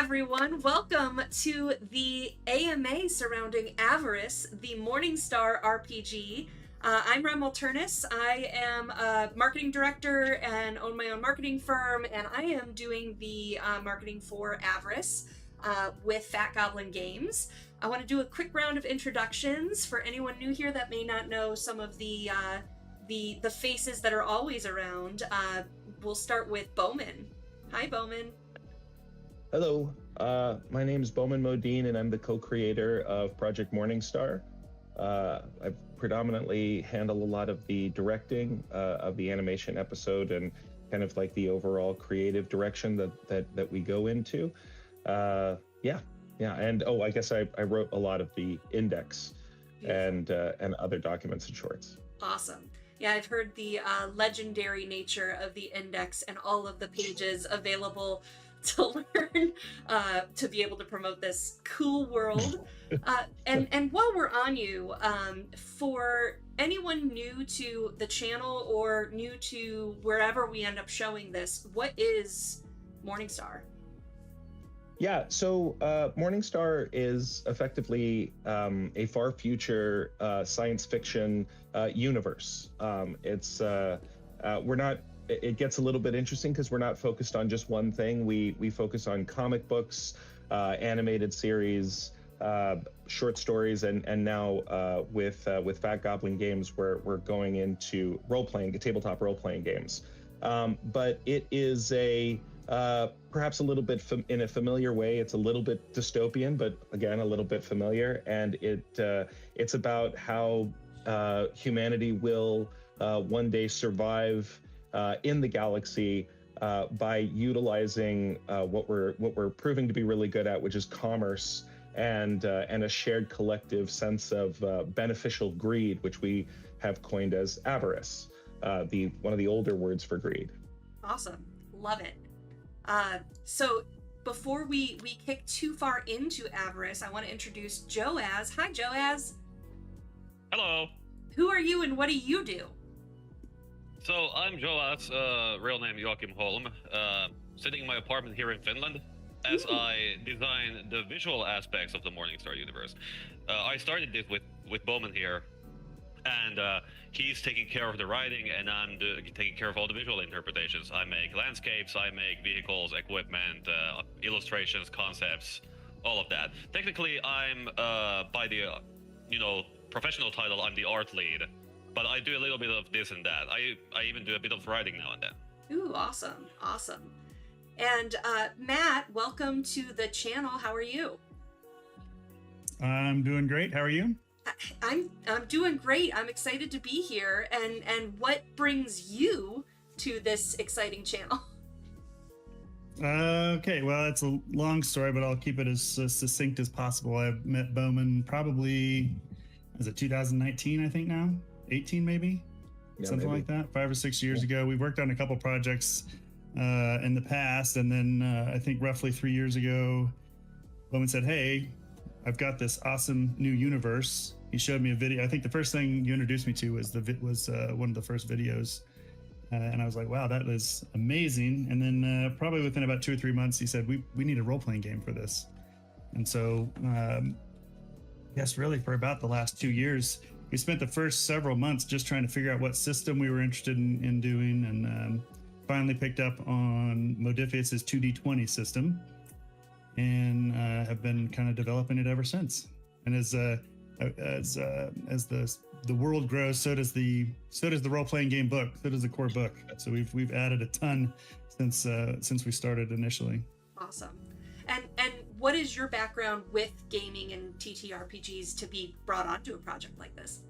everyone. Welcome to the AMA surrounding Avarice, the Morningstar RPG. I'm Rem Alternus. I am a marketing director and own my own marketing firm, and I am doing the marketing for Avarice with Fat Goblin Games. I want to do a quick round of introductions for anyone new here that may not know some of the faces that are always around. We'll start with Bowman. Hi, Bowman. Hello, my name is Bowman Modine, and I'm the co-creator of Project Morningstar. I predominantly handle a lot of the directing of the animation episode and kind of like the overall creative direction that we go into. Yeah. And I guess I wrote a lot of the index and other documents and shorts. Awesome. Yeah, I've heard the legendary nature of the index and all of the pages available to learn to be able to promote this cool world. And while we're on you, for anyone new to the channel or new to wherever we end up showing this, what is Morningstar? Yeah, so Morningstar is effectively a far future science fiction universe. It gets a little bit interesting because we're not focused on just one thing. We focus on comic books, animated series, short stories, and now with Fat Goblin Games, we're going into tabletop role-playing games. But it is perhaps a little bit in a familiar way. It's a little bit dystopian, but again, a little bit familiar. And it's about how humanity will one day survive in the galaxy by utilizing what we're proving to be really good at, which is commerce and a shared collective sense of beneficial greed, which we have coined as avarice, one of the older words for greed. Awesome, love it. So before we kick too far into Avarice, I want to introduce Joaz. Hi, Joaz. Hello. Who are you and what do you do? So I'm Joaz, real name Joachim Holm, sitting in my apartment here in Finland as I design the visual aspects of the Morningstar universe. I started this with Bowman here, and he's taking care of the writing, and I'm taking care of all the visual interpretations. I make landscapes, I make vehicles, equipment, illustrations, concepts, all of that. Technically, I'm by the professional title, I'm the art lead. But I do a little bit of this and that. I even do a bit of writing now and then. Ooh, awesome. And Matt, welcome to the channel. How are you? I'm doing great. How are you? I'm doing great. I'm excited to be here. And what brings you to this exciting channel? Okay, well, it's a long story, but I'll keep it as succinct as possible. I met Bowman probably, is it 2019, I think now? 18 maybe? Yeah, something maybe. Like that, 5 or 6 years ago. We worked on a couple projects in the past, and then I think roughly 3 years ago, Bowman said, hey, I've got this awesome new universe. He showed me a video. I think the first thing you introduced me to was one of the first videos. And I was like, wow, that is amazing. And then probably within about 2 or 3 months, he said, we need a role-playing game for this. And so, yes, really for about the last 2 years, we spent the first several months just trying to figure out what system we were interested in doing, and finally picked up on Modiphius's 2D20 system, and have been kind of developing it ever since. And as the world grows, so does the role-playing game book, so does the core book. So we've added a ton since we started initially. Awesome. And what is your background with gaming and TTRPGs to be brought onto a project like this?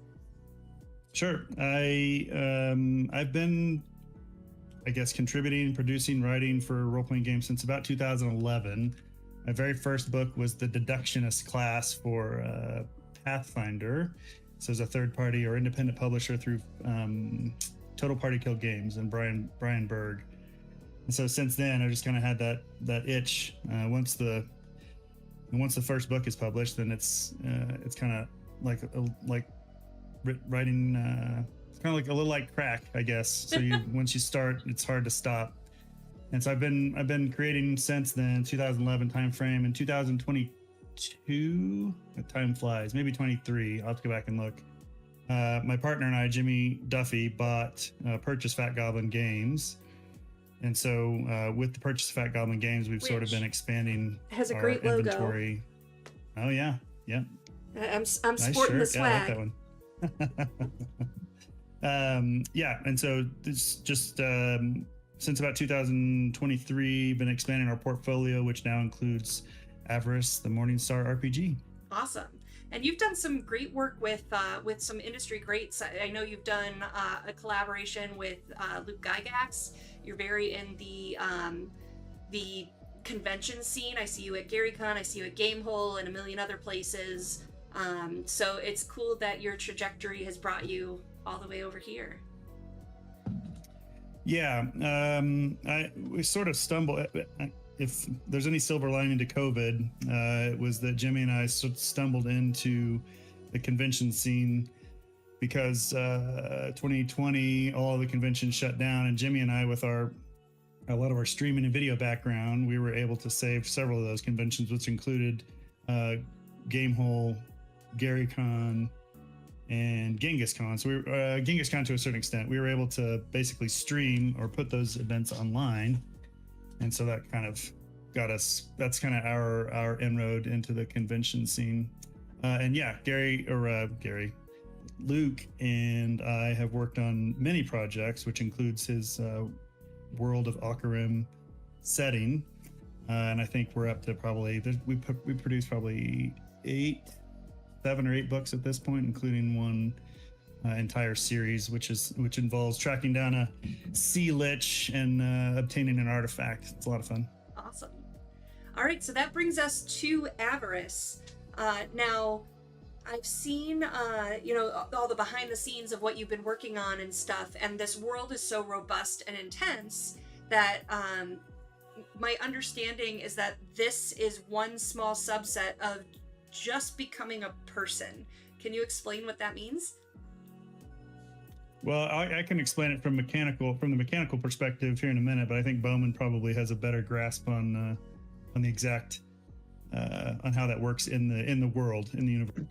Sure. I've been, I guess, contributing, producing, writing for role-playing games since about 2011. My very first book was the Deductionist class for Pathfinder. So as a third-party or independent publisher through Total Party Kill Games and Brian Berg. And so since then, I just kind of had that itch. Once the first book is published, then it's kind of like writing. It's kind of like a little like crack, I guess. So once you start, it's hard to stop. And so I've been creating since then, 2011 timeframe. In 2022, time flies, maybe 23. I'll have to go back and look. My partner and I, Jimmy Duffy, purchased Fat Goblin Games. And so with the purchase of Fat Goblin Games, we've sort of been expanding has a our great logo. inventory. Oh, yeah. Yeah. I'm Nice sporting the shirt. Yeah, I swag. like that one. Yeah. And so this just since about 2023, been expanding our portfolio, which now includes Avarice, the Morningstar RPG. Awesome. And you've done some great work with some industry greats. I know you've done a collaboration with Luke Gygax. You're very in the convention scene. I see you at GaryCon. I see you at Gamehole and a million other places. So it's cool that your trajectory has brought you all the way over here. Yeah, we sort of stumbled. If there's any silver lining to COVID, it was that Jimmy and I stumbled into the convention scene because 2020, all the conventions shut down, and Jimmy and I, with a lot of our streaming and video background, we were able to save several of those conventions, which included Gamehole, GaryCon, and GenghisCon. So GenghisCon to a certain extent, we were able to basically stream or put those events online. And so that kind of got us, that's kind of our inroad into the convention scene. And yeah, Luke and I have worked on many projects, which includes his World of Okarim setting. And I think we're up to probably, we produced probably 7 or 8 books at this point, including one entire series, which involves tracking down a sea lich and obtaining an artifact. It's a lot of fun. Awesome. All right, so that brings us to Avarice. Now, I've seen, all the behind the scenes of what you've been working on and stuff, and this world is so robust and intense that my understanding is that this is one small subset of just becoming a person. Can you explain what that means? Well, I can explain it from the mechanical perspective here in a minute, but I think Bowman probably has a better grasp on the exact on how that works in the world, in the universe.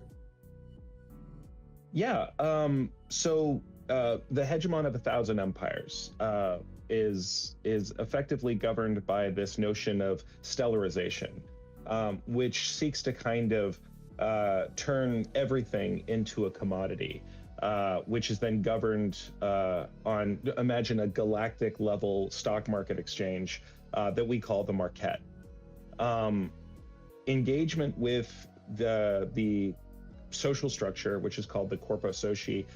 Yeah. So the hegemon of 1,000 empires is effectively governed by this notion of stellarization, which seeks to kind of turn everything into a commodity, which is then governed on, imagine a galactic level stock market exchange that we call the Marquette. Engagement with the social structure, which is called the corpus socii,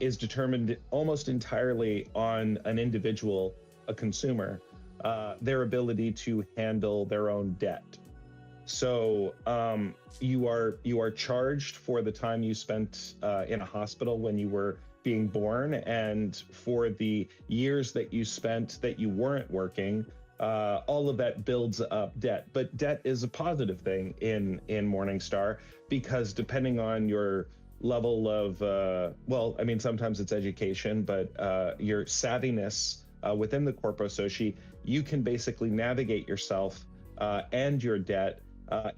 is determined almost entirely on an individual, a consumer, their ability to handle their own debt. So you are charged for the time you spent in a hospital when you were being born, and for the years that you spent that you weren't working. All of that builds up debt, but debt is a positive thing in Morningstar, because depending on your level of, sometimes it's education, but your savviness within the corpus socii, you can basically navigate yourself and your debt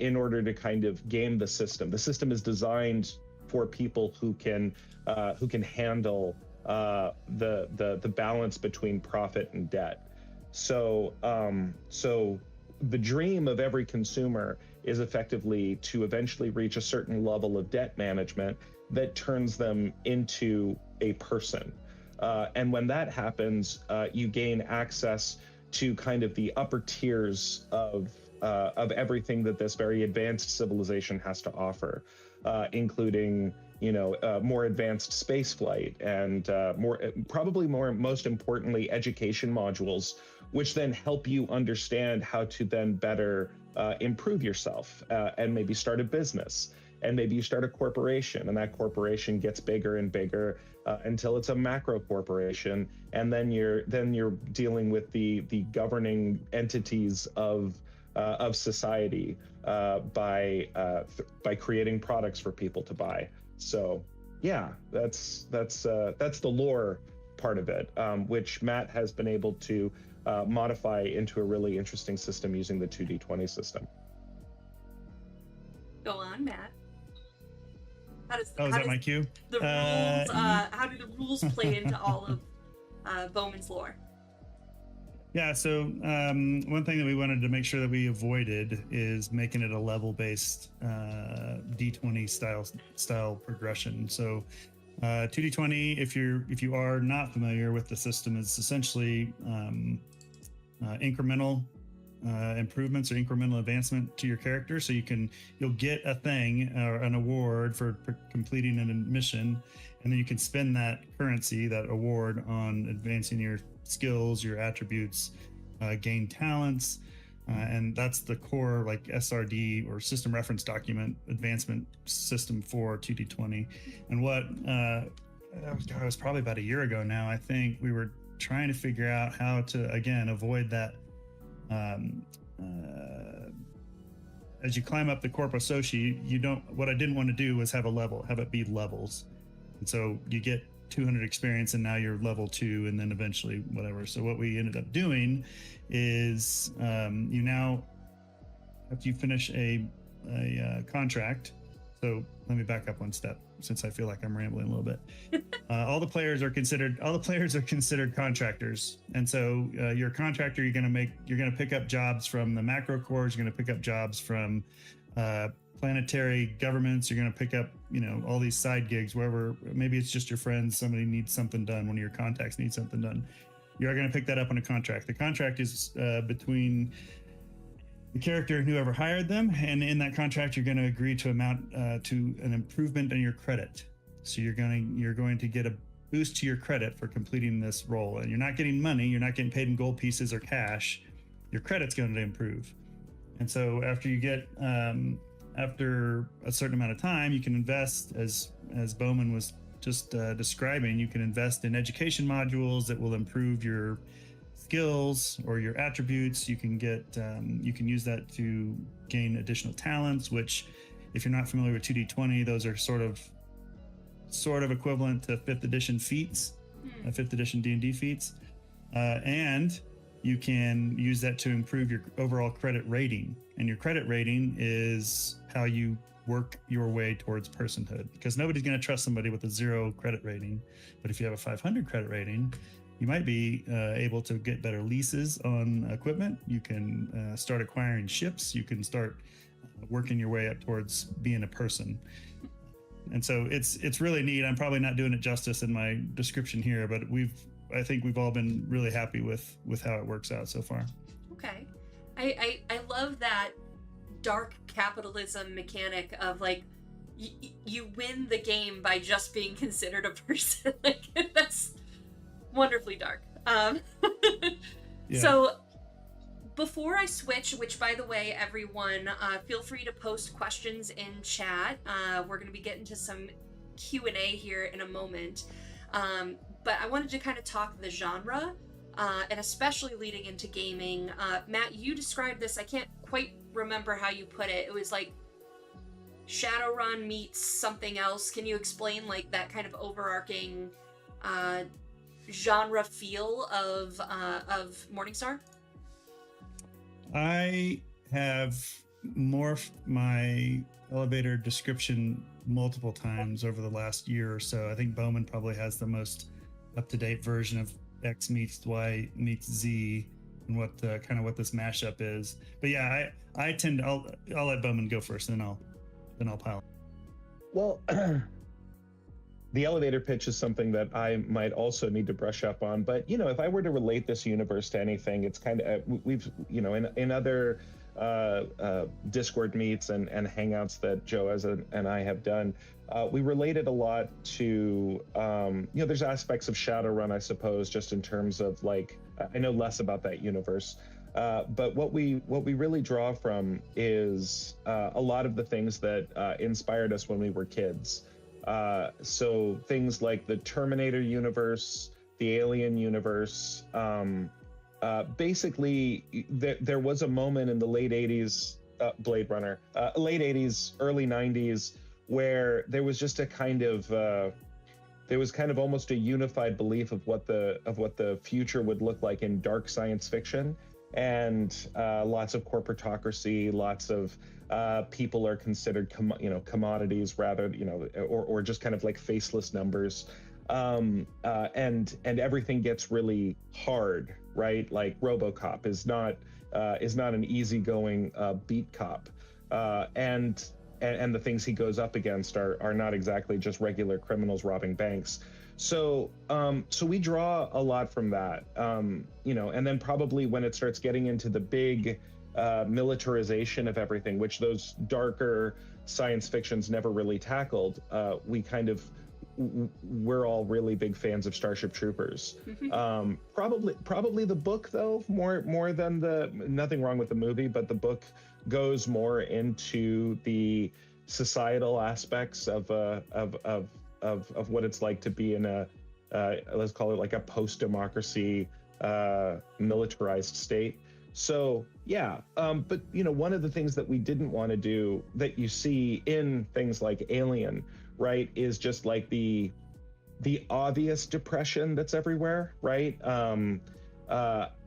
in order to kind of game the system. The system is designed for people who can handle the balance between profit and debt. So the dream of every consumer is effectively to eventually reach a certain level of debt management that turns them into a person. And when that happens, you gain access to kind of the upper tiers of everything that this very advanced civilization has to offer, including more advanced space flight and most importantly, education modules, which then help you understand how to then better improve yourself and maybe start a business. And maybe you start a corporation, and that corporation gets bigger and bigger until it's a macro corporation, and then you're dealing with the governing entities of society by creating products for people to buy. So yeah, that's the lore part of it, which Matt has been able to modify into a really interesting system using the 2d20 system. Go on, Matt. Is that my cue? The rules, how do the rules play into all of Bowman's lore? Yeah, so one thing that we wanted to make sure that we avoided is making it a level-based D20 style progression. So 2d20, if you are not familiar with the system, is essentially incremental improvements or incremental advancement to your character. So you'll get a thing or an award for completing an mission, and then you can spend that currency, that award, on advancing your skills, your attributes, gain talents, and that's the core like SRD or system reference document advancement system for 2d20. And what it was probably about a year ago now, I think we were trying to figure out how to again avoid that. As you climb up the Corpus Soci, what I didn't want to do was have it be levels. And so you get 200 experience and now you're level 2 and then eventually whatever. So what we ended up doing is you now, after you finish a contract, so let me back up one step since I feel like I'm rambling a little bit. All the players are considered contractors, and so you're a contractor. You're gonna pick up jobs from the macro cores. You're gonna pick up jobs from planetary governments. You're gonna pick up all these side gigs wherever. Maybe it's just your friends. Somebody needs something done. One of your contacts needs something done. You're gonna pick that up on a contract. The contract is between the character and whoever hired them, and in that contract you're going to agree to amount to an improvement in your credit. So you're going to get a boost to your credit for completing this role, and you're not getting money, you're not getting paid in gold pieces or cash. Your credit's going to improve. And so after you get after a certain amount of time, you can invest, as Bowman was just describing, you can invest in education modules that will improve your skills or your attributes. You can use that to gain additional talents, which, if you're not familiar with 2d20, those are sort of equivalent to 5th edition feats, 5th edition D&D feats, and you can use that to improve your overall credit rating. And your credit rating is how you work your way towards personhood, because nobody's going to trust somebody with a 0 credit rating. But if you have a 500 credit rating, you might be able to get better leases on equipment. You can start acquiring ships. You can start working your way up towards being a person. And so it's really neat. I'm probably not doing it justice in my description here, but I think we've all been really happy with how it works out so far. Okay. I love that dark capitalism mechanic of like, you win the game by just being considered a person. Like, that's wonderfully dark. Yeah. So before I switch, which by the way, everyone, feel free to post questions in chat. We're going to be getting to some Q&A here in a moment. But I wanted to kind of talk the genre, and especially leading into gaming. Matt, you described this, I can't quite remember how you put it. It was like Shadowrun meets something else. Can you explain like that kind of overarching genre feel of Morningstar? I have morphed my elevator description multiple times over the last year or so. I think Bowman probably has the most up-to-date version of X meets Y meets Z and what this mashup is. But yeah, I'll let Bowman go first, and then I'll pile. Well, the elevator pitch is something that I might also need to brush up on. But, if I were to relate this universe to anything, it's kind of, we've, in other Discord meets and hangouts that Joe and I have done, we related a lot to, there's aspects of Shadowrun, I suppose, just in terms of like, I know less about that universe. But what we really draw from is a lot of the things that inspired us when we were kids. So things like the Terminator universe, the Alien universe. Basically, there was a moment in the late 80s, Blade Runner, late 80s, early 90s, where there was just a kind of there was kind of almost a unified belief of what the future would look like in dark science fiction, and lots of corporatocracy, lots of people are considered commodities rather, or just kind of like faceless numbers, and everything gets really hard, right? Like RoboCop is not an easygoing beat cop, and the things he goes up against are not exactly just regular criminals robbing banks. So we draw a lot from that, and then probably when it starts getting into the big militarization of everything, which those darker science fictions never really tackled, we're all really big fans of Starship Troopers. Probably the book, though, more than nothing wrong with the movie, but the book goes more into the societal aspects of what it's like to be in a let's call it like a post-democracy militarized state. So yeah, but one of the things that we didn't want to do, that you see in things like Alien, right, is just like the obvious depression that's everywhere, right?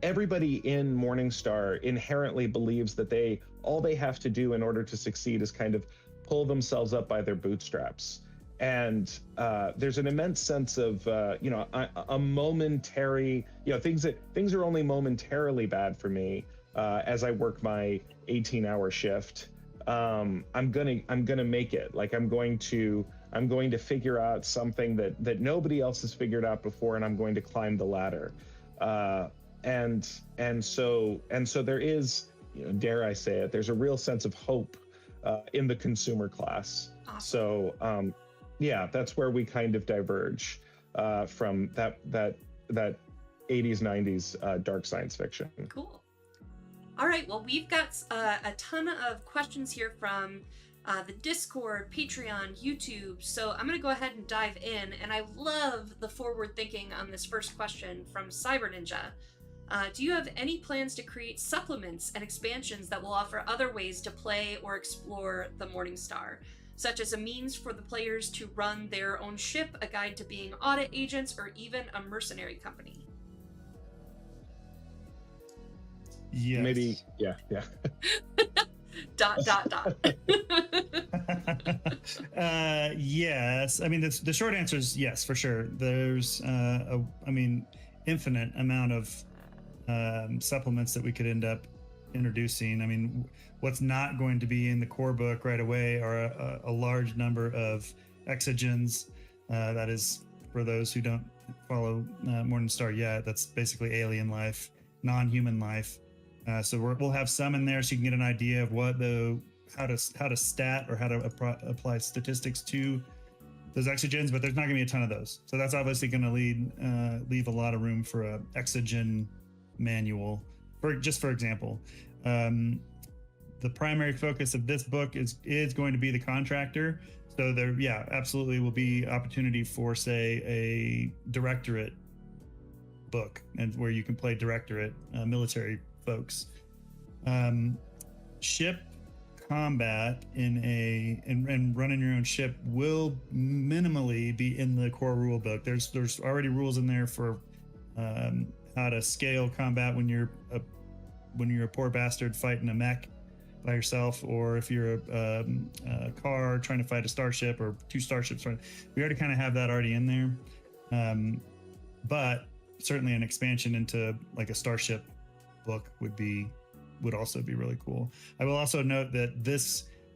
Everybody in Morningstar inherently believes that all they have to do in order to succeed is kind of pull themselves up by their bootstraps. And there's an immense sense of a momentary, things are only momentarily bad for me as I work my 18-hour shift. I'm gonna make it. Like I'm going to figure out something that nobody else has figured out before, and I'm going to climb the ladder. And so there is, dare I say it, there's a real sense of hope in the consumer class. Awesome. So yeah, that's where we kind of diverge from that 80s, 90s dark science fiction. Cool. All right, well, we've got a ton of questions here from the Discord, Patreon, YouTube, so I'm going to go ahead and dive in, and I love the forward thinking on this first question from Cyber Ninja. Do you have any plans to create supplements and expansions that will offer other ways to play or explore the Morningstar, such as a means for the players to run their own ship, a guide to being audit agents, or even a mercenary company? Yes. Maybe, yeah. Yes. I mean, the short answer is yes, for sure. There's, infinite amount of supplements that we could end up introducing. I mean, what's not going to be in the core book right away are a large number of exogens. That is, for those who don't follow Morningstar yet, that's basically alien life, non-human life. So we'll have some in there so you can get an idea of how to stat or how to apply statistics to those exogens, but there's not going to be a ton of those. So that's obviously going to leave a lot of room for a exogen manual. For example, the primary focus of this book is going to be the contractor. So there, yeah, absolutely will be opportunity for, say, a directorate book, and where you can play directorate military folks. Ship combat and running your own ship will minimally be in the core rule book. There's already rules in there for how to scale combat when you're a poor bastard fighting a mech by yourself, or if you're a car trying to fight a starship, or two starships. We already kind of have that already in there, but certainly an expansion into like a starship book would also be really cool. I will also note that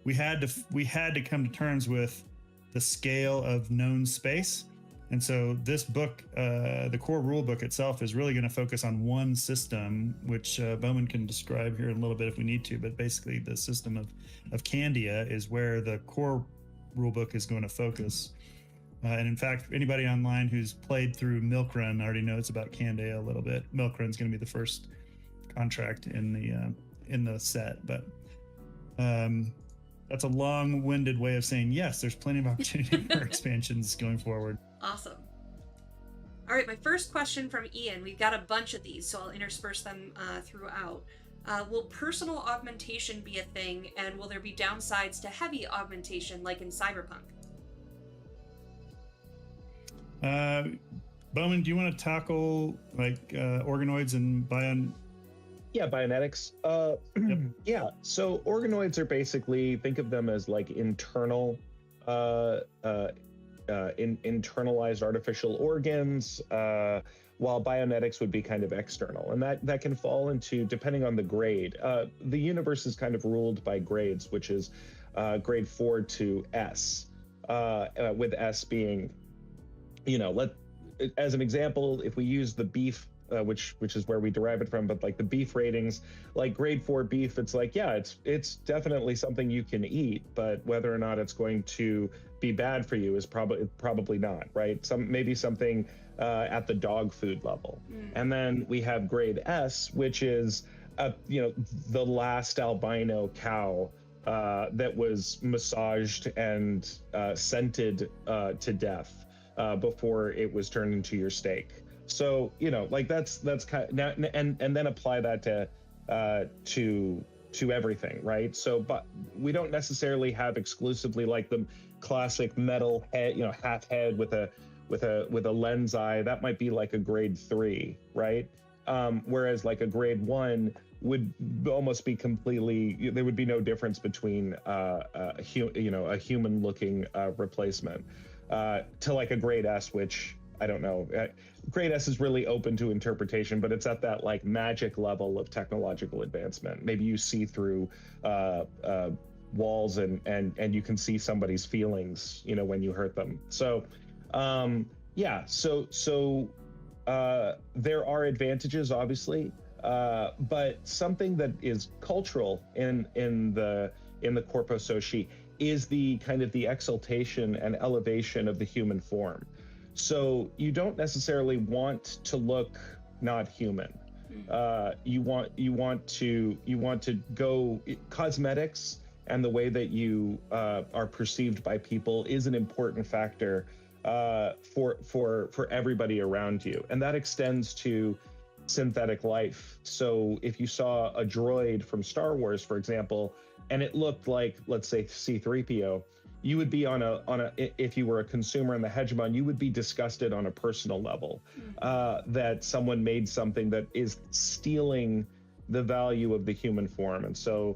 we had to come to terms with the scale of known space, and so this book, the core rule book itself, is really going to focus on one system, which Bowman can describe here in a little bit if we need to. But basically, the system of Candia is where the core rule book is going to focus. And in fact, anybody online who's played through Milk Run already knows about Candia a little bit. Milk Run's going to be the first contract in the set, but that's a long-winded way of saying yes, there's plenty of opportunity for expansions going forward. Awesome. All right, my first question from Ian. We've got a bunch of these, so I'll intersperse them throughout. Will personal augmentation be a thing, and will there be downsides to heavy augmentation like in Cyberpunk? Bowman, do you want to tackle like organoids and Bionetics. Yep. Yeah. So organoids are basically, think of them as like internal, internalized artificial organs, while bionetics would be kind of external, and that can fall into, depending on the grade. The universe is kind of ruled by grades, which is grade 4 to S, with S being, as an example, if we use the beef, which is where we derive it from, but like the beef ratings, like grade 4 beef, it's like, yeah, it's definitely something you can eat, but whether or not it's going to be bad for you is probably not, right? Maybe something at the dog food level. And then we have grade S, which is the last albino cow that was massaged and scented to death before it was turned into your steak. So like that's kind of, and then apply that to everything, right? So, but we don't necessarily have exclusively like the classic metal head, half head with a lens eye. That might be like a grade 3, right? Whereas like a grade 1 would almost be completely, there would be no difference between a human looking replacement to like a grade S, which I don't know. Grade S is really open to interpretation, but it's at that like magic level of technological advancement. Maybe you see through walls and you can see somebody's feelings, when you hurt them. So, there are advantages, obviously, but something that is cultural in the Corpus Socii is the kind of the exaltation and elevation of the human form. So you don't necessarily want to look not human. You want to go cosmetics, and the way that you are perceived by people is an important factor for everybody around you, and that extends to synthetic life. So if you saw a droid from Star Wars, for example, and it looked like, let's say, C-3PO, you would be on a if you were a consumer in the hegemon, you would be disgusted on a personal level that someone made something that is stealing the value of the human form. And so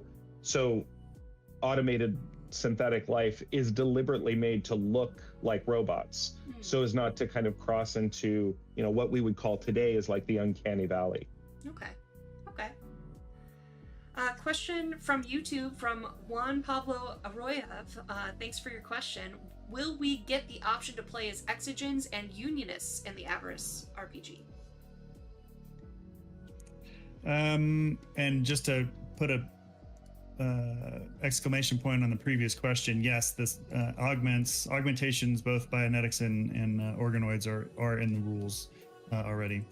automated synthetic life is deliberately made to look like robots, so as not to kind of cross into what we would call today is like the uncanny valley. Okay. Question from YouTube from Juan Pablo Arroyev. Thanks for your question. Will we get the option to play as Exogens and Unionists in the Avarice RPG? And just to put a exclamation point on the previous question, yes, this augmentations, both bionetics and organoids are in the rules already.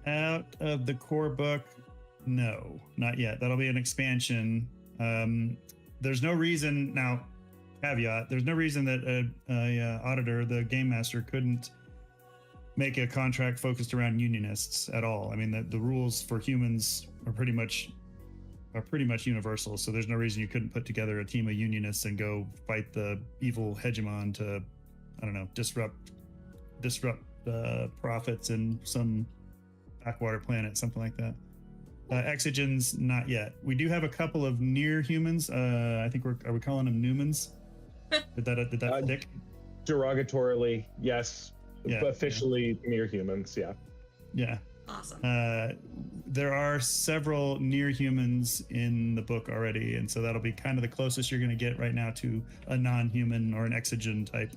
Out of the core book, no, not yet. That'll be an expansion. There's no reason, now caveat, there's no reason that a auditor, the game master, couldn't make a contract focused around unionists at all. I mean, the rules for humans are pretty much universal, so there's no reason you couldn't put together a team of unionists and go fight the evil hegemon to, I don't know, disrupt profits in some backwater planet, something like that. Exogens, not yet. We do have a couple of near humans. I think are we calling them Newmans? Did that stick? Derogatorily, yes. Yeah, officially near humans, yeah. Yeah. Awesome. There are several near humans in the book already, and so that'll be kind of the closest you're going to get right now to a non-human or an exogen type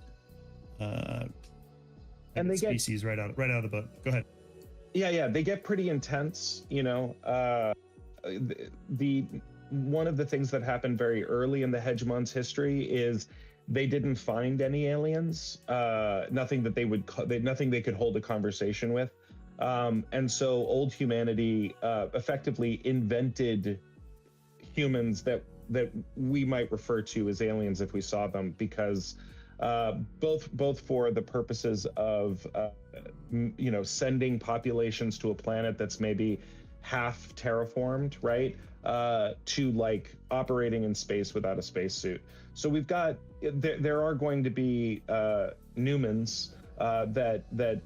and they species right out of the book. Go ahead. Yeah, they get pretty intense. The one of the things that happened very early in the hegemon's history is they didn't find any aliens, nothing they could hold a conversation with, and so old humanity effectively invented humans that we might refer to as aliens if we saw them, because both for the purposes of sending populations to a planet that's maybe half terraformed, right? to like operating in space without a spacesuit. So we've got there are going to be Newmans that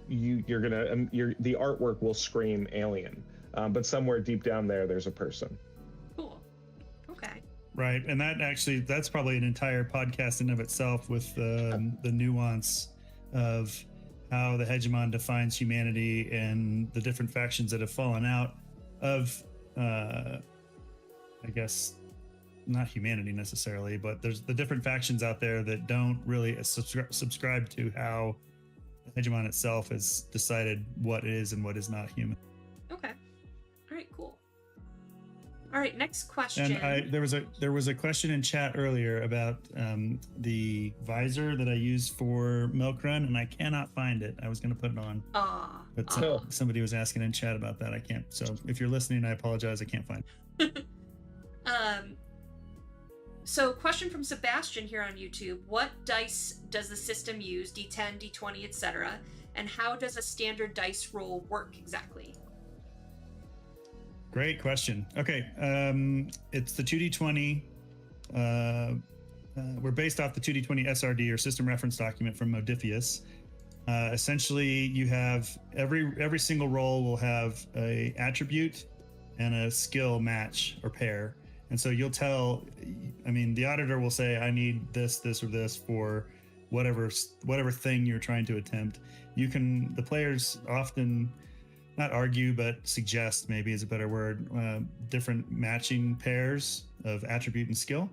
you're gonna the artwork will scream alien, but somewhere deep down there's a person. Cool. Okay. Right, and that's probably an entire podcast in of itself with the nuance of how the hegemon defines humanity and the different factions that have fallen out of, I guess, not humanity necessarily, but there's the different factions out there that don't really subscribe to how the hegemon itself has decided what is and what is not human. Okay. All right, cool. All right, next question. And there was a question in chat earlier about the visor that I use for Milk Run, and I cannot find it. I was going to put it on, but somebody was asking in chat about that. I can't. So if you're listening, I apologize. I can't find it. So question from Sebastian here on YouTube. What dice does the system use? D10, D20, etc. And how does a standard dice roll work exactly? Great question. Okay, it's the 2D20. We're based off the 2D20 SRD or System Reference Document from Modiphius. Essentially, you have every single roll will have a attribute and a skill match or pair, and so you'll tell. I mean, the auditor will say, "I need this, this, or this for whatever thing you're trying to attempt." The players often not argue, but suggest, maybe is a better word, different matching pairs of attribute and skill.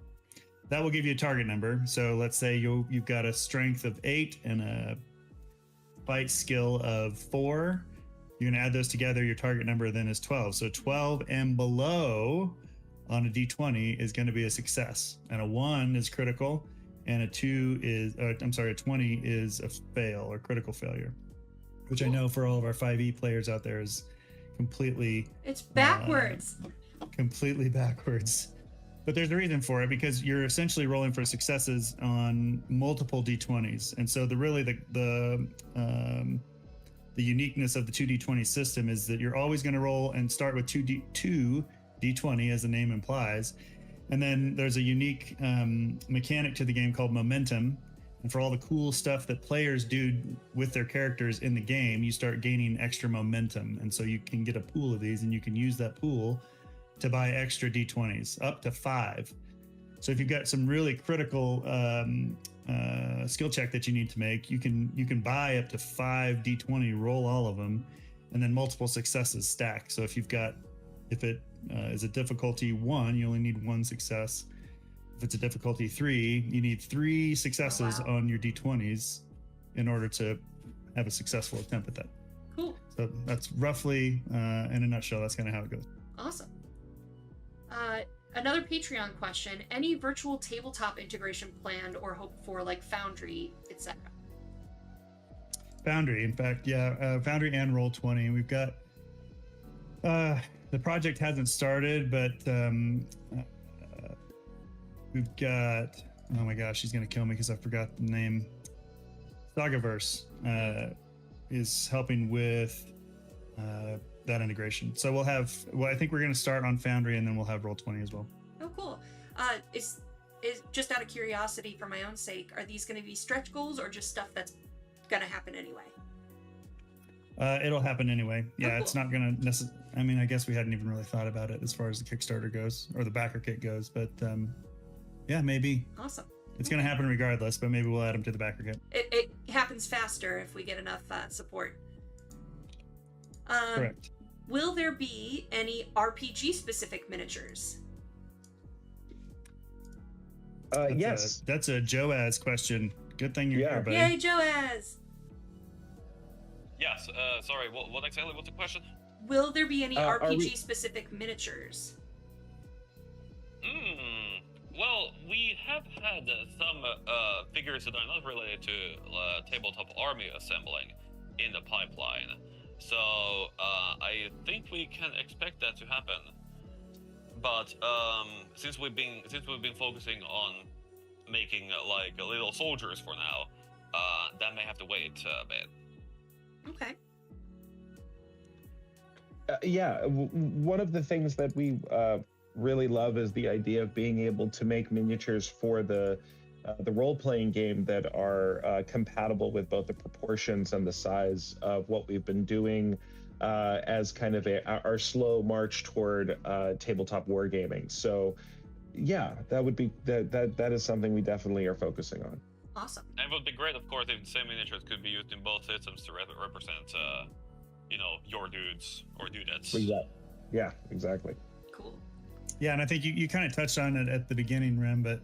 That will give you a target number. So let's say you've got a strength of 8 and a fight skill of 4. You're going to add those together. Your target number then is 12. So 12 and below on a D20 is going to be a success. And a 1 is critical. And a 20 is a fail or critical failure. Which I know for all of our 5e players out there is completely... It's backwards. Completely backwards. But there's a reason for it, because you're essentially rolling for successes on multiple d20s. And so the uniqueness of the 2d20 system is that you're always going to roll and start with 2d20, as the name implies. And then there's a unique mechanic to the game called momentum. And for all the cool stuff that players do with their characters in the game, you start gaining extra momentum. And so you can get a pool of these, and you can use that pool to buy extra d20s, up to 5. So if you've got some really critical skill check that you need to make, you can buy up to 5 d20, roll all of them, and then multiple successes stack. So if it is a difficulty 1, you only need 1 success. If it's a difficulty 3, you need 3 successes on your d20s in order to have a successful attempt at that. Cool. So that's roughly, in a nutshell, that's kind of how it goes. Awesome. Another Patreon question. Any virtual tabletop integration planned or hoped for, like Foundry, etc.? Foundry, in fact, yeah. Foundry and Roll20. We've got... the project hasn't started, but... we've got, oh my gosh, she's gonna kill me because I forgot the name. Sagaverse is helping with that integration. So I think we're gonna start on Foundry, and then we'll have Roll20 as well. Oh, cool. Is just out of curiosity for my own sake, are these gonna be stretch goals or just stuff that's gonna happen anyway? It'll happen anyway. Yeah, cool. It's not gonna I mean, I guess we hadn't even really thought about it as far as the Kickstarter goes, or the backer kit goes, but yeah, maybe. Awesome. It's going to happen regardless, but maybe we'll add them to the backer kit. It happens faster if we get enough support. Correct. Will there be any RPG-specific miniatures? Yes. That's a Joaz question. Good thing you're here, buddy. Yay, Joaz! Yes, sorry, what exactly was the question? Will there be any RPG-specific miniatures? Well, we have had some figures that are not related to tabletop army assembling in the pipeline. So I think we can expect that to happen. But since we've been focusing on making like little soldiers for now, that may have to wait a bit. Okay. One of the things that we really love is the idea of being able to make miniatures for the role-playing game that are compatible with both the proportions and the size of what we've been doing as kind of our slow march toward tabletop wargaming. So yeah, that is something we definitely are focusing on. Awesome. And it would be great, of course, if the same miniatures could be used in both systems to represent, your dudes or dudettes. Yeah, exactly. Cool. Yeah, and I think you kind of touched on it at the beginning, Rem, but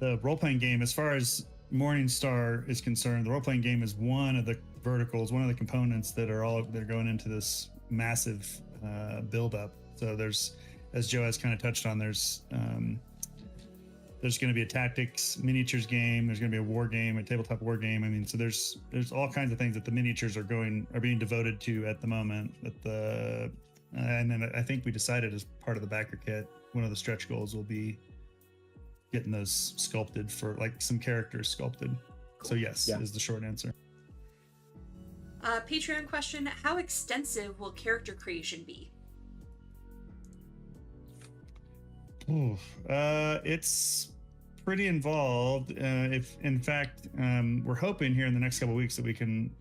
the role-playing game, as far as Morningstar is concerned, the role-playing game is one of the verticals, one of the components they're going into this massive build-up. So there's, as Joe has kind of touched on, there's going to be a tactics miniatures game. There's going to be a war game, a tabletop war game. I mean, so there's all kinds of things that the miniatures are being devoted to at the moment. And then I think we decided as part of the backer kit, one of the stretch goals will be getting those sculpted for like some characters sculpted. Cool. So yes, is the short answer. Patreon question: how extensive will character creation be? It's pretty involved. If in fact, we're hoping here in the next couple of weeks that we can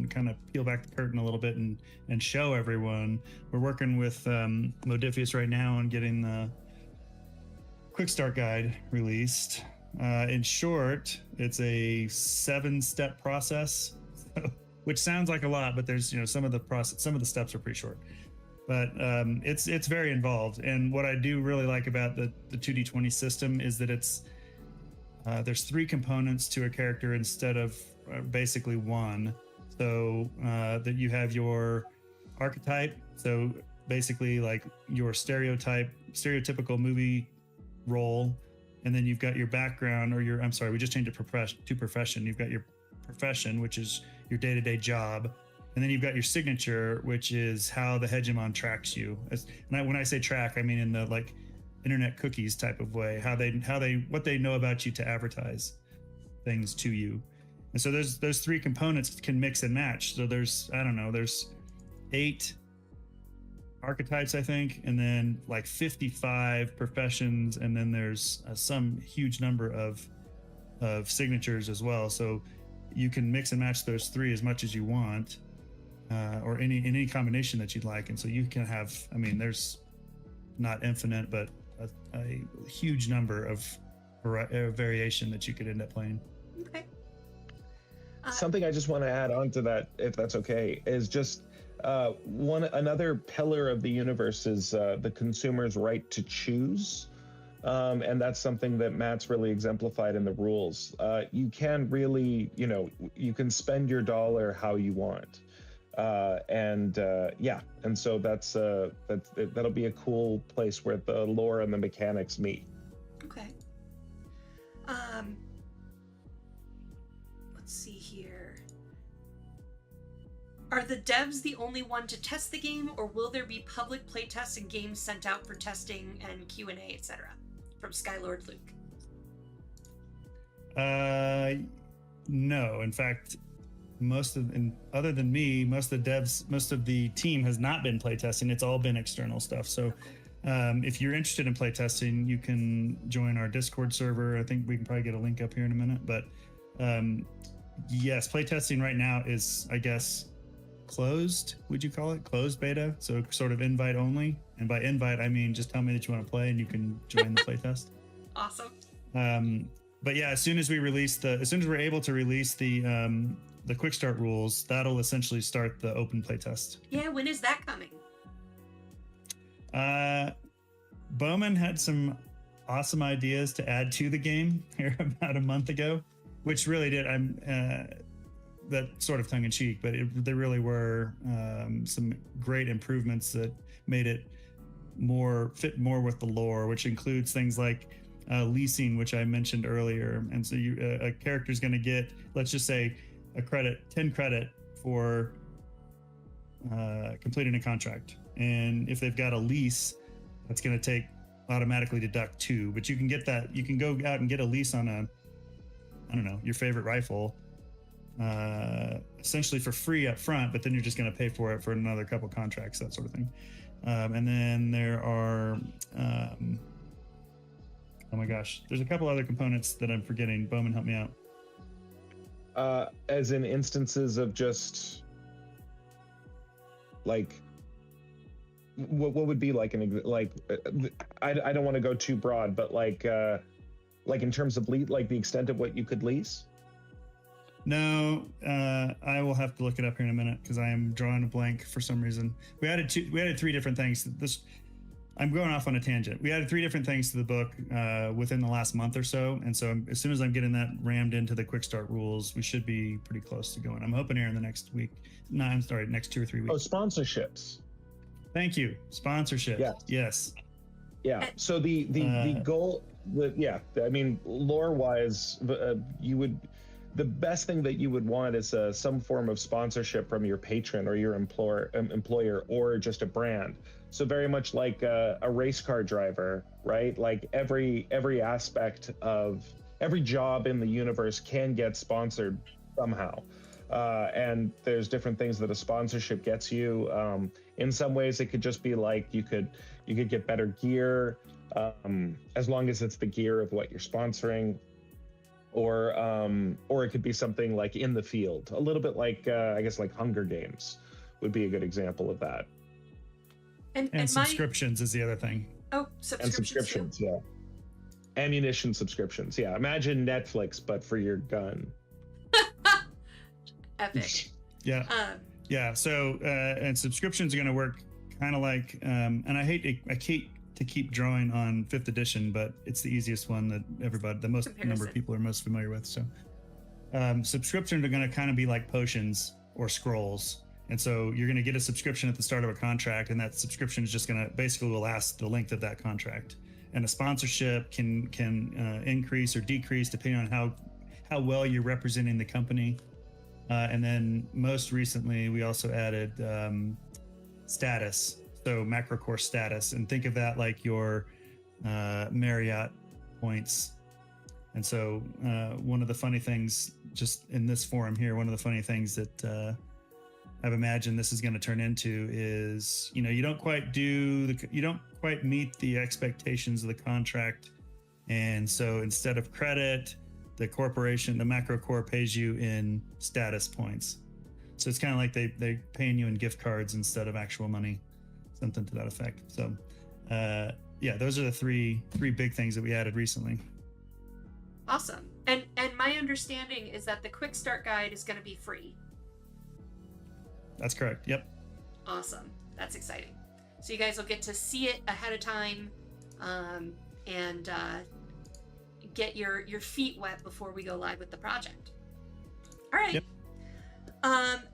kind of peel back the curtain a little bit and show everyone. We're working with Modifius right now on getting the quick start guide released. In short, it's a 7-step process, which sounds like a lot, but there's some of the steps are pretty short. But it's very involved. And what I do really like about the 2D20 system is that there's 3 components to a character instead of basically one. So that you have your archetype. So basically like your stereotypical movie role. And then you've got your background we just changed it to profession. You've got your profession, which is your day-to-day job. And then you've got your signature, which is how the hegemon tracks you. When I say track, I mean in the like internet cookies type of way, what they know about you to advertise things to you. And so those 3 components can mix and match. So there's 8 archetypes, I think, and then like 55 professions, and then there's some huge number of signatures as well. So you can mix and match those 3 as much as you want. Or any combination that you'd like. And so you can have, there's not infinite, but a huge number of variation that you could end up playing. Okay. Something I just want to add on to that, if that's okay, is just another pillar of the universe is the consumer's right to choose. And that's something that Matt's really exemplified in the rules. You can really, you can spend your dollar how you want. And so that'll be a cool place where the lore and the mechanics meet. Okay. Let's see here. Are the devs the only one to test the game, or will there be public playtests and games sent out for testing and Q&A, etc.? From Skylord Luke. No, in fact, other than me, most of the team has not been playtesting. It's all been external stuff. So if you're interested in playtesting, you can join our Discord server. I think we can probably get a link up here in a minute. But yes, playtesting right now is, I guess, closed. Would you call it closed beta? So sort of invite only. And by invite, I mean just tell me that you want to play and you can join the playtest. Awesome. But yeah, as soon as we're able to release the quick start rules, that'll essentially start the open playtest. Yeah, when is that coming? Bowman had some awesome ideas to add to the game here about a month ago, which really did. That sort of tongue in cheek, but there really were some great improvements that made it fit more with the lore, which includes things like leasing, which I mentioned earlier. And so a character is going to get, let's just say, 10 credit for completing a contract. And if they've got a lease, that's going to automatically deduct 2. But you can get that. You can go out and get a lease on your favorite rifle essentially for free up front, but then you're just going to pay for it for another couple contracts, that sort of thing. And then there are, oh my gosh, there's a couple other components that I'm forgetting. Bowman, help me out. As in instances of just like, what would be like I don't want to go too broad, but like in terms of like the extent of what you could lease. No, I will have to look it up here in a minute because I am drawing a blank for some reason. We added three different things. I'm going off on a tangent. We added 3 different things to the book within the last month or so, and so as soon as I'm getting that rammed into the quick start rules, we should be pretty close to going. I'm hoping here in the next week. No, I'm sorry, next 2 or 3 weeks. Oh, sponsorships. Thank you. Sponsorship. Yeah. Yes. Yeah. So the goal, I mean, lore wise, the best thing that you would want is some form of sponsorship from your patron or your employer or just a brand. So very much like a race car driver, right? Like every aspect of every job in the universe can get sponsored somehow. And there's different things that a sponsorship gets you. In some ways, it could just be like you could get better gear, as long as it's the gear of what you're sponsoring, or it could be something like in the field, a little bit like I guess like Hunger Games would be a good example of that. And subscriptions is the other thing. Oh, subscriptions. And subscriptions, yeah. Ammunition subscriptions, yeah. Imagine Netflix, but for your gun. Epic. Yeah. Yeah. So, and subscriptions are going to work kind of like, and I hate to keep drawing on 5th edition, but it's the easiest one that the most number of people are most familiar with. So, subscriptions are going to kind of be like potions or scrolls. And so you're going to get a subscription at the start of a contract, and that subscription is just going to basically will last the length of that contract. And a sponsorship can increase or decrease depending on how well you're representing the company. And then most recently, we also added status, so macro core status, and think of that like your Marriott points. And so one of the funny things, just in this forum here, one of the funny things that I've imagined this is going to turn into is, you don't quite meet the expectations of the contract, and so instead of credit, the corporation, the macro core pays you in status points. So it's kind of like they're paying you in gift cards instead of actual money, something to that effect. So yeah, those are the three big things that we added recently. Awesome. And my understanding is that the quick start guide is going to be free. That's correct. Yep. Awesome. That's exciting. So you guys will get to see it ahead of time, and get your feet wet before we go live with the project. All right. Yep.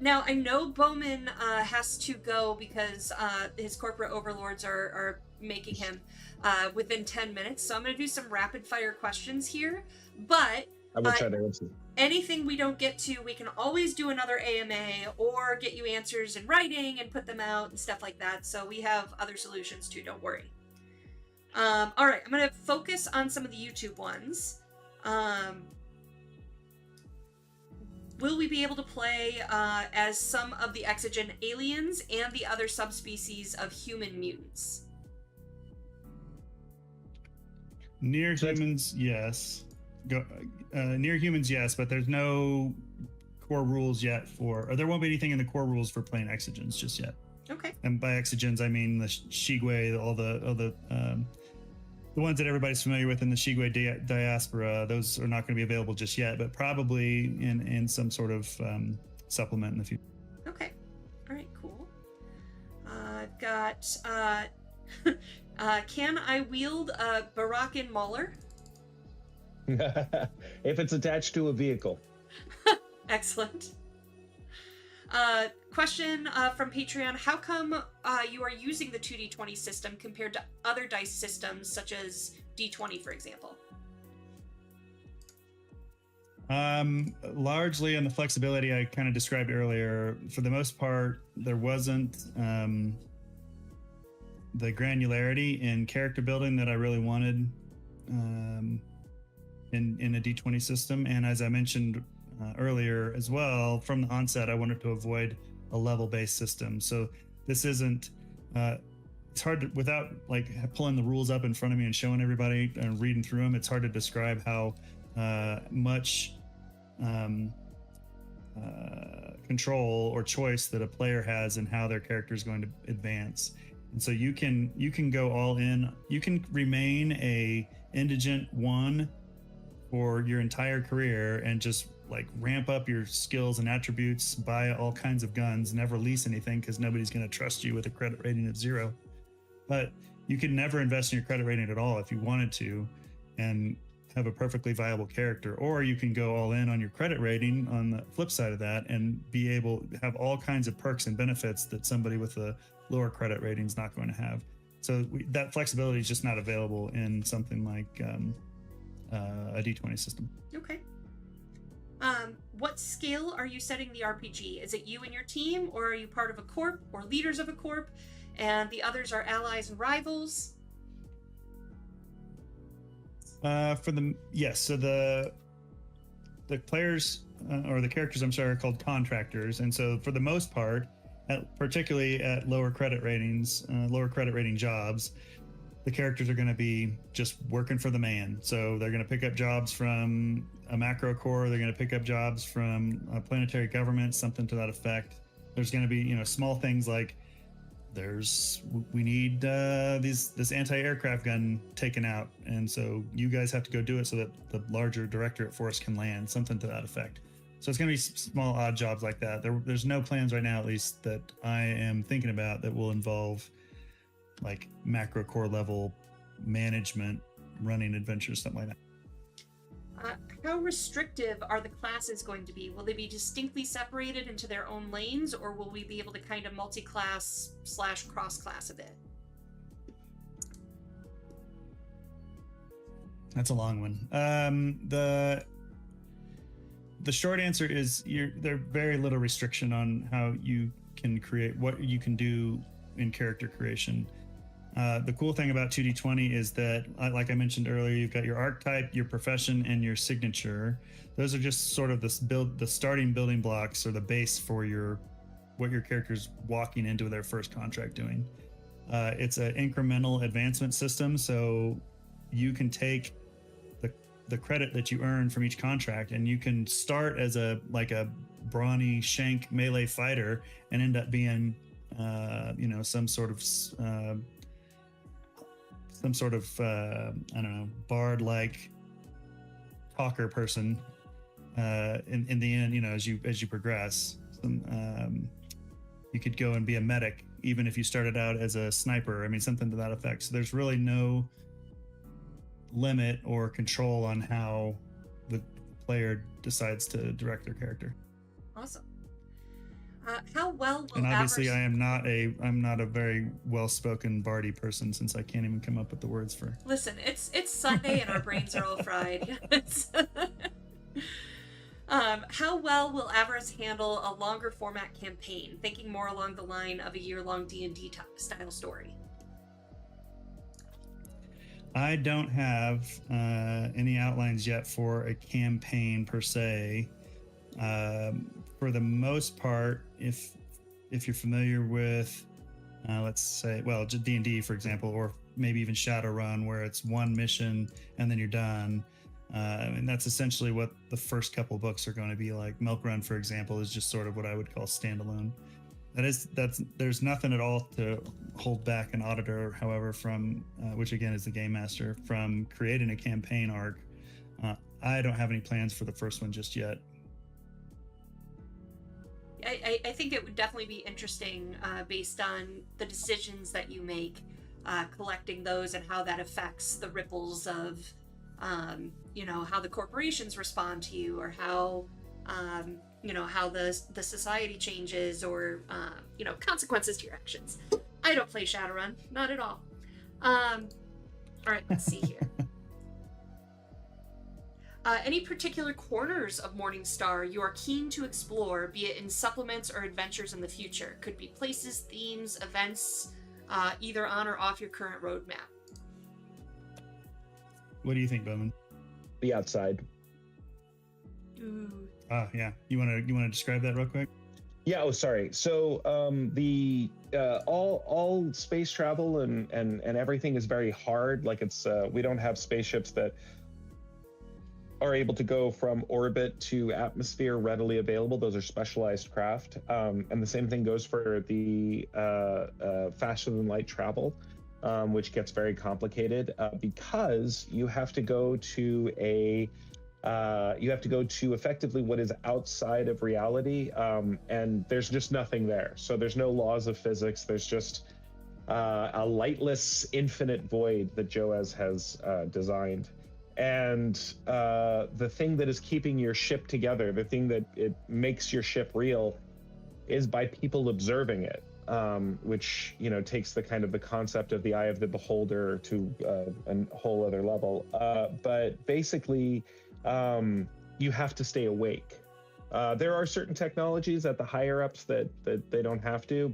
Now I know Bowman has to go because his corporate overlords are making him within 10 minutes. So I'm going to do some rapid fire questions here, but I will try to answer. Anything we don't get to, we can always do another AMA or get you answers in writing and put them out and stuff like that. So we have other solutions too, don't worry. All right, I'm going to focus on some of the YouTube ones. Will we be able to play as some of the exogen aliens and the other subspecies of human mutants? Near humans, yes. Near humans, yes, but there's no core rules yet or there won't be anything in the core rules for playing exogens just yet. Okay. And by exogens, I mean the Shigwe, all the ones that everybody's familiar with in the Shigwe diaspora. Those are not going to be available just yet, but probably in some sort of supplement in the future. Okay. All right, cool. I've got, can I wield a Barakin Mauler? If it's attached to a vehicle. Excellent. Question from Patreon. How come you are using the 2d20 system compared to other dice systems such as d20, for example? Largely on the flexibility I kind of described earlier. For the most part, there wasn't the granularity in character building that I really wanted in a d20 system. And as I mentioned earlier as well, from the onset, I wanted to avoid a level-based system. So this isn't. It's hard to, without like pulling the rules up in front of me and showing everybody and reading through them. It's hard to describe how much control or choice that a player has in how their character is going to advance. And so you can go all in. You can remain a indigent 1 for your entire career and just like ramp up your skills and attributes, buy all kinds of guns, never lease anything because nobody's going to trust you with a credit rating of 0. But you could never invest in your credit rating at all if you wanted to and have a perfectly viable character. Or you can go all in on your credit rating on the flip side of that and be able to have all kinds of perks and benefits that somebody with a lower credit rating is not going to have. So that flexibility is just not available in something like a D20 system. Okay. What scale are you setting the RPG? Is it you and your team, or are you part of a corp or leaders of a corp, and the others are allies and rivals? So the players or the characters, I'm sorry, are called contractors, and so for the most part, particularly at lower credit ratings, lower credit rating jobs, the characters are going to be just working for the man. So they're going to pick up jobs from a macro core. They're going to pick up jobs from a planetary government, something to that effect. There's going to be, small things like we need this anti-aircraft gun taken out. And so you guys have to go do it so that the larger directorate force can land, something to that effect. So it's going to be small, odd jobs like that. There's no plans right now, at least that I am thinking about, that will involve like macro core level management, running adventures, something like that. How restrictive are the classes going to be? Will they be distinctly separated into their own lanes, or will we be able to kind of multi-class / cross-class a bit? That's a long one. The short answer is there's very little restriction on how you can create, what you can do in character creation. The cool thing about 2D20 is that, like I mentioned earlier, you've got your archetype, your profession, and your signature. Those are just sort of the starting building blocks, or the base for what your character's walking into their first contract doing. It's an incremental advancement system, so you can take the credit that you earn from each contract, and you can start as a brawny shank melee fighter and end up being some sort of I don't know, bard like talker person in the end, as you progress. You could go and be a medic even if you started out as a sniper, something to that effect. So there's really no limit or control on how the player decides to direct their character. Awesome. How well will and obviously I'm not a very well-spoken bardy person, since I can't even come up with the words for. Listen, it's Sunday and our brains are all fried. How well will Avarice handle a longer format campaign, thinking more along the line of a year-long D&D style story? I don't have any outlines yet for a campaign per se. For the most part, if you're familiar with, let's say, just D&D, for example, or maybe even Shadowrun, where it's one mission and then you're done. And that's essentially what the first couple books are going to be like. Milk Run, for example, is just sort of what I would call standalone. There's nothing at all to hold back an auditor, however, from which again is the game master, from creating a campaign arc. I don't have any plans for the first one just yet. I think it would definitely be interesting based on the decisions that you make, collecting those and how that affects the ripples of, how the corporations respond to you, or how, how the society changes, or, consequences to your actions. I don't play Shadowrun, not at all. All right, let's see here. Any particular corners of Morningstar you are keen to explore, be it in supplements or adventures in the future? Could be places, themes, events, either on or off your current roadmap. What do you think, Bowman? The outside. Ooh. Yeah. You want to describe that real quick? Yeah. Oh, sorry. So the all space travel and everything is very hard. Like it's we don't have spaceships that are able to go from orbit to atmosphere readily available. Those are specialized craft. And the same thing goes for the faster than light travel, which gets very complicated because you have to go to effectively what is outside of reality, and there's just nothing there. So there's no laws of physics. There's just a lightless, infinite void that Joaz has designed. And the thing that is keeping your ship together, the thing that it makes your ship real, is by people observing it, which takes the kind of the concept of the eye of the beholder to a whole other level. But basically, you have to stay awake. There are certain technologies at the higher ups that they don't have to,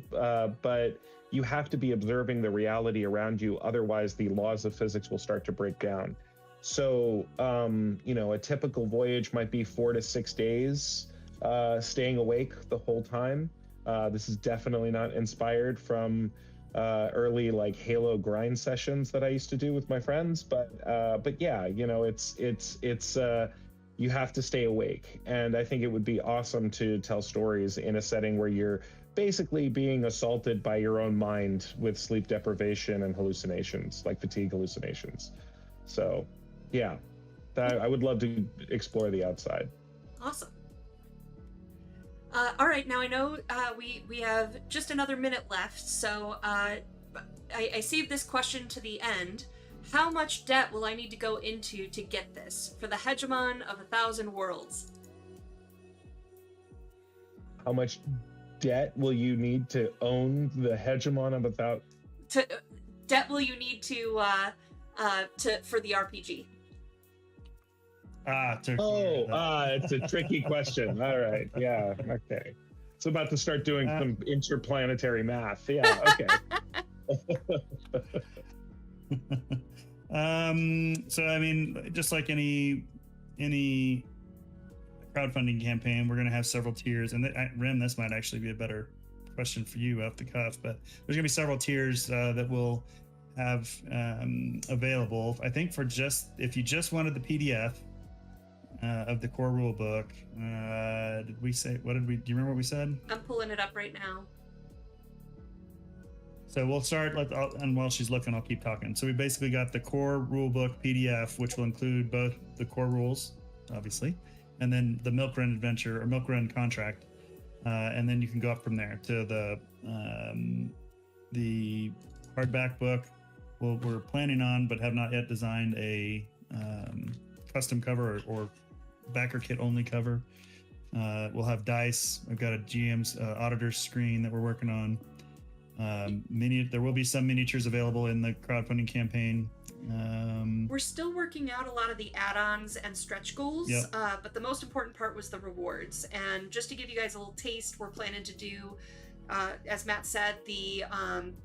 but you have to be observing the reality around you. Otherwise, the laws of physics will start to break down. So, a typical voyage might be 4 to 6 days, staying awake the whole time. This is definitely not inspired from early like Halo grind sessions that I used to do with my friends, but yeah, it's you have to stay awake, and I think it would be awesome to tell stories in a setting where you're basically being assaulted by your own mind with sleep deprivation and hallucinations, like fatigue hallucinations. So, yeah, I would love to explore the outside. Awesome. All right, now I know we have just another minute left, so I saved this question to the end. How much debt will I need to go into to get this for the hegemon of 1,000 worlds? How much debt will you need to own the hegemon of 1,000? Debt will you need to for the RPG? It's a tricky question. All right, yeah, okay. It's about to start doing some interplanetary math. Yeah, okay. So I mean, just like any crowdfunding campaign, we're going to have several tiers, and Rem, this might actually be a better question for you off the cuff, but there's going to be several tiers that we'll have available. I think if you just wanted the PDF of the core rule book, do you remember what we said? I'm pulling it up right now. So we'll start, and while she's looking, I'll keep talking. So we basically got the core rulebook PDF, which will include both the core rules, obviously, and then the Milk Run Adventure or Milk Run Contract, and then you can go up from there to the hardback book. We're planning on, but have not yet designed a custom cover or backer kit only cover. We'll have dice. I've got a GM's auditor's screen that we're working on. There will be some miniatures available in the crowdfunding campaign. We're still working out a lot of the add-ons and stretch goals, yep. But the most important part was the rewards. And just to give you guys a little taste, we're planning to do, as Matt said, the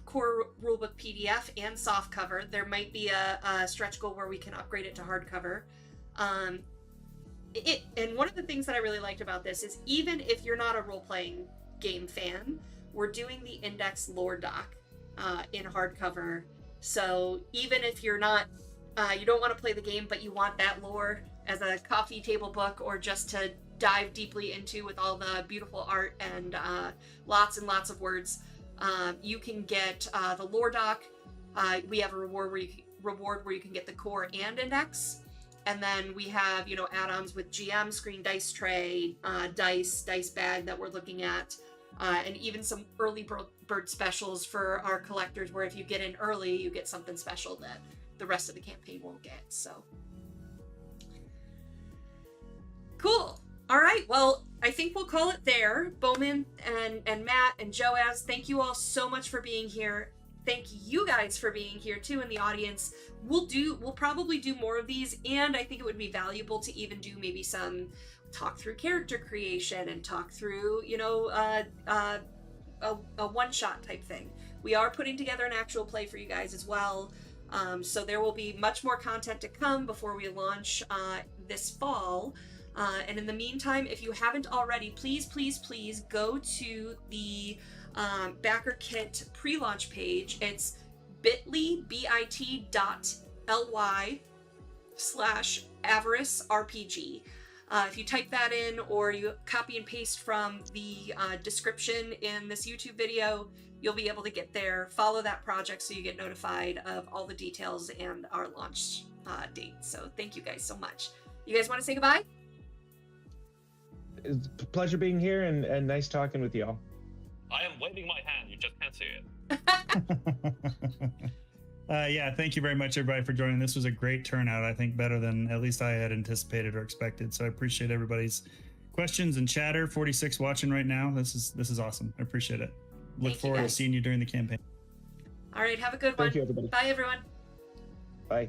core rulebook PDF and soft cover. There might be a stretch goal where we can upgrade it to hardcover. And one of the things that I really liked about this is even if you're not a role-playing game fan, we're doing the index lore doc in hardcover. So even if you're not, you don't want to play the game, but you want that lore as a coffee table book or just to dive deeply into with all the beautiful art and lots and lots of words, you can get the lore doc. We have a reward where you can get the core and index. And then we have, add-ons with GM, screen dice tray, dice bag that we're looking at. And even some early bird specials for our collectors, where if you get in early, you get something special that the rest of the campaign won't get. So, cool. All right. Well, I think we'll call it there. Bowman and Matt and Joaz, thank you all so much for being here. Thank you guys for being here too in the audience. We'll probably do more of these, and I think it would be valuable to even do maybe some talk through character creation and talk through, a one-shot type thing. We are putting together an actual play for you guys as well. So there will be much more content to come before we launch this fall. And in the meantime, if you haven't already, please, please, please go to the Backer Kit pre-launch page. It's bit.ly/AvariceRPG. If you type that in or you copy and paste from the description in this YouTube video, you'll be able to get there. Follow that project so you get notified of all the details and our launch date. So thank you guys so much. You guys want to say goodbye? It's a pleasure being here and nice talking with y'all. I am waving my hand. You just can't see it. Yeah, thank you very much, everybody, for joining. This was a great turnout. I think better than at least I had anticipated or expected. So I appreciate everybody's questions and chatter. 46 watching right now. This is awesome. I appreciate it. Look forward to seeing you during the campaign. All right, have a good one. Thank you, everybody. Bye, everyone. Bye.